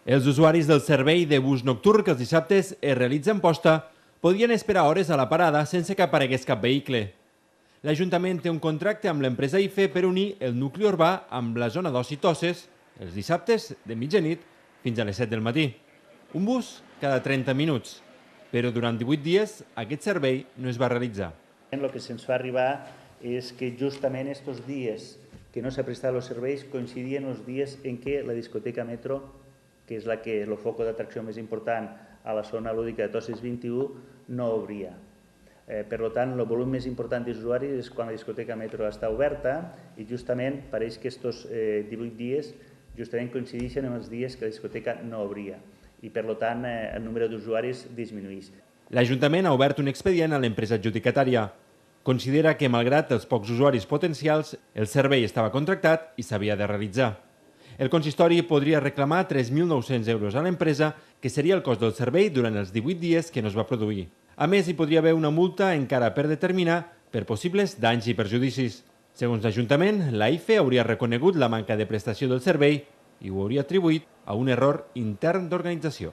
Els usuaris del servei de bus nocturn que els dissabtes es realitza en posta podien esperar hores a la parada sense que aparegués cap vehicle. L'Ajuntament té un contracte amb l'empresa IFE per unir el nucli urbà amb la zona d'oci Toses els dissabtes de mitjanit fins a les 7 del matí. Un bus cada 30 minuts, però durant 18 dies aquest servei no es va realitzar. El que se'ns fa arribar és que justament aquests dies que no s'ha prestat els serveis coincidien els dies en què la discoteca Metro, que és el foc d'atracció més important a la zona lúdica de Toses 21, no obria. Per tant, el volum més important d'usuaris és quan la discoteca Metro està oberta i justament pareix que aquests 18 dies justament coincideixen amb els dies que la discoteca no obria i per tant el nombre d'usuaris disminueix. L'Ajuntament ha obert un expedient a l'empresa adjudicatària. Considera que, malgrat els pocs usuaris potencials, el servei estava contractat i s'havia de realitzar. El consistori podria reclamar 3.900 euros a l'empresa, que seria el cost del servei durant els 18 dies que no es va produir. A més, hi podria haver una multa encara per determinar per possibles danys i perjudicis. Segons l'Ajuntament, la IFE hauria reconegut la manca de prestació del servei i ho hauria atribuït a un error intern d'organització.